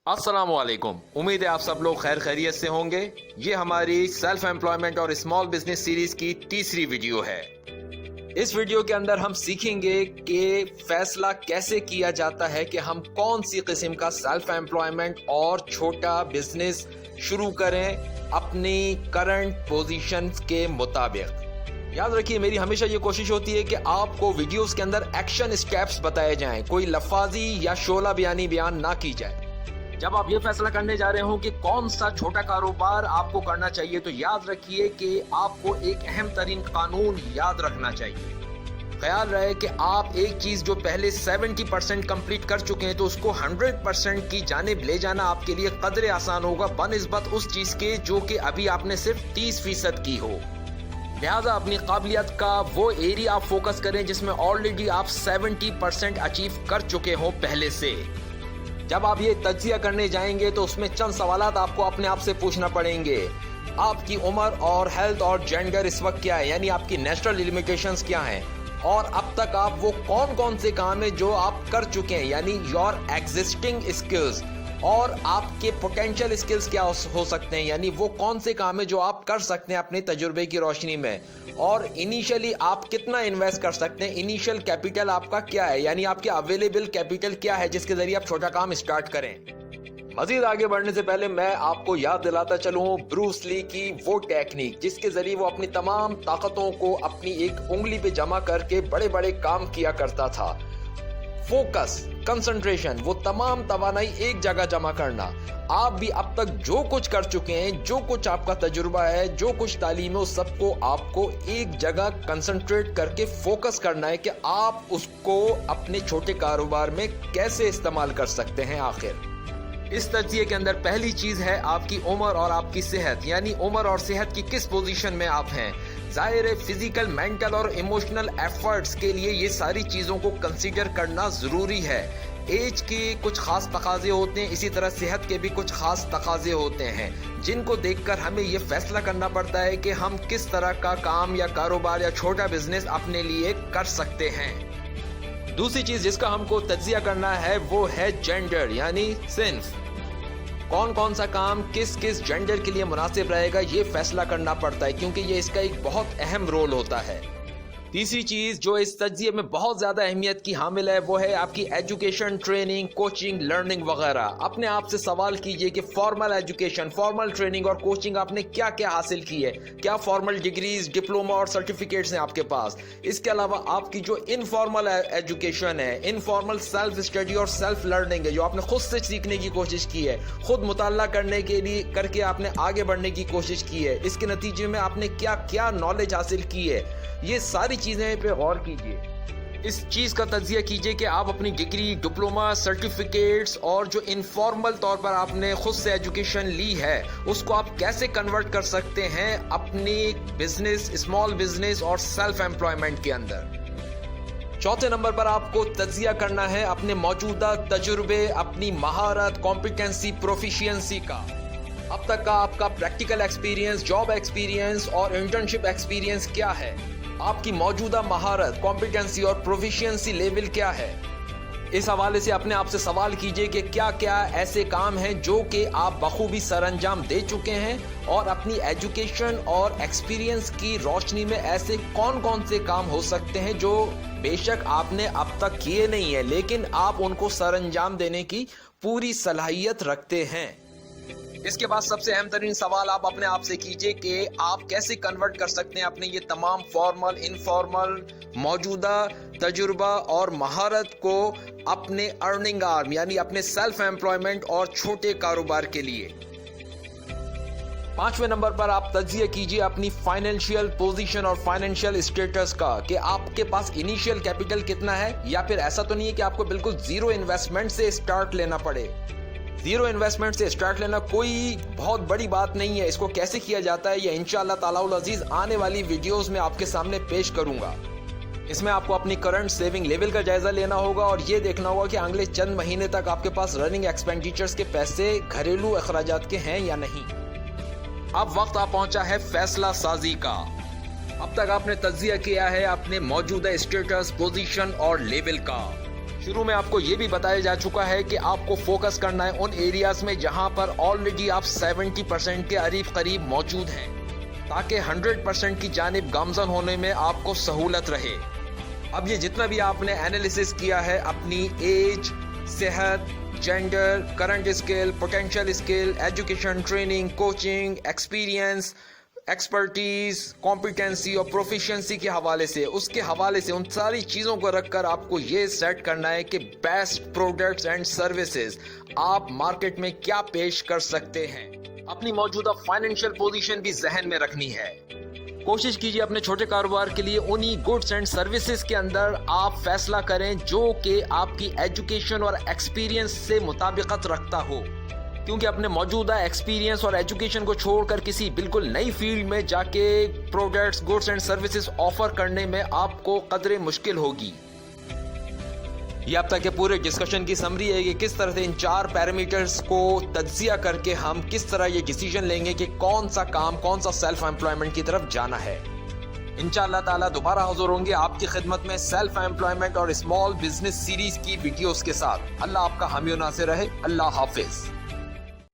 अस्सलाम वालेकुम। उम्मीद है आप सब लोग खैर खैरियत से होंगे। ये हमारी सेल्फ एम्प्लॉयमेंट और स्मॉल बिजनेस सीरीज की तीसरी वीडियो है। इस वीडियो के अंदर हम सीखेंगे कि फैसला कैसे किया जाता है कि हम कौन सी किस्म का सेल्फ एम्प्लॉयमेंट और छोटा बिजनेस शुरू करें अपनी करंट पोजीशन के मुताबिक। याद रखिए, मेरी हमेशा ये कोशिश होती है कि आपको वीडियोस के अंदर एक्शन स्टेप्स बताए जाएं, कोई लफाजी या शोला बयानी बयान ना की जाए। जब आप ये फैसला करने जा रहे हो कि कौन सा छोटा कारोबार आपको करना चाहिए, तो याद रखिए कि आपको एक अहम तरीन कानून याद रखना चाहिए। ख्याल रहे कि आप एक चीज जो पहले 70% कंप्लीट कर चुके हैं, तो उसको 100% की जानिब ले जाना आपके लिए कदरे आसान होगा बनिस्बत उस चीज के जो कि अभी आपने सिर्फ 30% की हो। लिहाजा अपनी काबिलियत का वो एरिया आप फोकस करें जिसमें ऑलरेडी आप 70% अचीव कर चुके हो पहले से। जब आप ये तज्जिया करने जाएंगे तो उसमें चंद सवालात आपको अपने आप से पूछना पड़ेंगे। आपकी उम्र और हेल्थ और जेंडर इस वक्त क्या है, यानी आपकी नेचुरल लिमिटेशंस क्या हैं, और अब तक आप वो कौन कौन से काम है जो आप कर चुके हैं, यानी योर एग्जिस्टिंग स्किल्स, और आपके पोटेंशियल स्किल्स क्या हो सकते हैं, यानी वो कौन से काम है जो आप कर सकते हैं अपने तजुर्बे की रोशनी में, और इनिशियली आप कितना इन्वेस्ट कर सकते हैं, इनिशियल कैपिटल आपका क्या है, यानी आपके अवेलेबल कैपिटल क्या है जिसके जरिए आप छोटा काम स्टार्ट करें। मजीद आगे बढ़ने से पहले मैं आपको याद दिलाता चलूं ब्रूस ली की वो टेक्निक जिसके जरिए वो अपनी तमाम ताकतों को अपनी एक उंगली पे जमा करके बड़े बड़े काम किया करता था। फोकस, कंसंट्रेशन, वो तमाम तवानाई एक जगह जमा करना। आप भी अब तक जो कुछ कर चुके हैं, जो कुछ आपका तजुर्बा है, जो कुछ तालीम है, उस सबको आपको एक जगह कंसंट्रेट करके फोकस करना है कि आप उसको अपने छोटे कारोबार में कैसे इस्तेमाल कर सकते हैं। आखिर इस तज्जिए के अंदर पहली चीज है आपकी उम्र और आपकी सेहत, यानी उम्र और सेहत की किस पोजीशन में आप हैं। जाहिर है फिजिकल, मेंटल और इमोशनल एफर्ट्स के लिए ये सारी चीजों को कंसीडर करना जरूरी है। एज के कुछ खास तकाजे होते हैं, इसी तरह सेहत के भी कुछ खास तकाजे होते हैं जिनको देखकर हमें ये फैसला करना पड़ता है कि हम किस तरह का काम या कारोबार या छोटा बिजनेस अपने लिए कर सकते हैं। दूसरी चीज जिसका हमको तज्जिया करना है वो है जेंडर, यानी सिंफ। कौन कौन सा काम किस किस जेंडर के लिए मुनासिब रहेगा ये फैसला करना पड़ता है, क्योंकि ये इसका एक बहुत अहम रोल होता है। तीसरी चीज जो इस तज्जिए में बहुत ज्यादा अहमियत की हामिल है वो है आपकी एजुकेशन, ट्रेनिंग, कोचिंग, लर्निंग वगैरह। अपने आप से सवाल कीजिए कि फॉर्मल एजुकेशन, फॉर्मल ट्रेनिंग और कोचिंग आपने क्या क्या हासिल की है। क्या फॉर्मल डिग्रीज, डिप्लोमा और सर्टिफिकेट्स हैं आपके पास? इसके अलावा आपकी जो इनफॉर्मल एजुकेशन है, इनफॉर्मल सेल्फ स्टडी और सेल्फ लर्निंग है, जो आपने खुद से सीखने की कोशिश की है, खुद मुताला करने के लिए करके आपने आगे बढ़ने की कोशिश की है, इसके नतीजे में आपने क्या क्या नॉलेज हासिल की है, ये सारी चीजें पे गौर कीजिए। इस चीज का तज्जिया कीजिए कि आप अपनी डिग्री, डिप्लोमा, सर्टिफिकेट्स और जो इनफॉर्मल तौर पर आपने खुद से एजुकेशन ली है उसको आप कैसे कन्वर्ट कर सकते हैं अपनी बिजनेस, स्मॉल बिजनेस और सेल्फ एम्प्लॉयमेंट के अंदर। चौथे नंबर पर आपको तज्जिया करना है अपने मौजूदा तजुर्बे, अपनी महारत, कॉम्पिटेंसी, प्रोफिशिएंसी का। अब तक का आपका प्रैक्टिकल एक्सपीरियंस, जॉब एक्सपीरियंस और इंटर्नशिप एक्सपीरियंस क्या है? आपकी मौजूदा महारत, कॉम्पिटेंसी और प्रोफिशिएंसी लेवल क्या है? इस हवाले से अपने आप से सवाल कीजिए कि क्या क्या ऐसे काम हैं जो कि आप बखूबी सरअंजाम दे चुके हैं, और अपनी एजुकेशन और एक्सपीरियंस की रोशनी में ऐसे कौन कौन से काम हो सकते हैं जो बेशक आपने अब तक किए नहीं है लेकिन आप उनको सरअंजाम देने की पूरी सलाहियत रखते हैं। इसके बाद सबसे अहम तरीन सवाल आप अपने आप से कीजिए कि आप कैसे कन्वर्ट कर सकते हैं अपने ये तमाम फॉर्मल, इनफॉर्मल, मौजूदा तजुर्बा और महारत को अपने अर्निंग आर्म, यानी अपने सेल्फ एम्प्लॉयमेंट और छोटे कारोबार के लिए। पांचवें नंबर पर आप तज्जिया कीजिए अपनी फाइनेंशियल पोजीशन और फाइनेंशियल स्टेटस का, कि आपके पास इनिशियल कैपिटल कितना है, या फिर ऐसा तो नहीं है कि आपको बिल्कुल जीरो इन्वेस्टमेंट से स्टार्ट लेना पड़े। जीरो इन्वेस्टमेंट से स्टार्ट लेना कोई बहुत बड़ी बात नहीं है। इसको कैसे किया जाता है ये इंशाअल्लाह तालाउल अजीज आने वाली वीडियोस में आपके सामने पेश करूंगा। इसमें आपको अपनी करंट सेविंग लेवल का जायजा लेना होगा और ये देखना होगा कि अगले चंद महीने तक आपके पास रनिंग एक्सपेंडिचर्स के पैसे घरेलू अखराजात के हैं या नहीं। अब वक्त आ पहुंचा है फैसला साजी का। अब तक आपने तज्जिया किया है अपने मौजूदा स्टेटस, पोजीशन और लेवल का। شروع میں آپ کو یہ بھی بتایا جا چکا ہے کہ آپ کو فوکس کرنا ہے ان ایریاز میں جہاں پر آلریڈی آپ 70% کے قریب موجود ہیں، تاکہ 100% کی جانب گامزن ہونے میں آپ کو سہولت رہے۔ اب یہ جتنا بھی آپ نے انالیسس کیا ہے اپنی ایج، صحت، gender, current skill, potential skill, education, training, coaching, experience, expertise, competency اور پروفیشنسی کے حوالے سے، ان ساری چیزوں کو رکھ کر آپ کو یہ سیٹ کرنا ہے کہ بیسٹ پروڈکٹس اینڈ سروسز آپ مارکیٹ میں کیا پیش کر سکتے ہیں۔ اپنی موجودہ فائنینشیل پوزیشن بھی ذہن میں رکھنی ہے۔ کوشش کیجیے اپنے چھوٹے کاروبار کے لیے انہی گڈس اینڈ سروسز کے اندر آپ فیصلہ کریں جو کہ آپ کی ایجوکیشن اور ایکسپیرینس سے مطابقت رکھتا ہو، کیونکہ اپنے موجودہ ایکسپیرینس اور ایجوکیشن کو چھوڑ کر کسی بالکل نئی فیلڈ میں جا کے products, goods and services offer کرنے میں آپ کو قدرے مشکل ہوگی۔ یہ اب تک کے پورے ڈسکشن کی سمری ہے کہ کس طرح سے ان 4 پیرامیٹرز کو تجزیہ کر کے ہم کس طرح یہ ڈیسیژن لیں گے کہ کون سا کام، کون سا سیلف ایمپلائمنٹ کی طرف جانا ہے۔ انشاءاللہ تعالیٰ دوبارہ حضور ہوں گے آپ کی خدمت میں سیلف ایمپلائمنٹ اور اسمال بزنس سیریز کی ویڈیوز کے ساتھ۔ اللہ آپ کا حامی و ناصر رہے۔ اللہ حافظ۔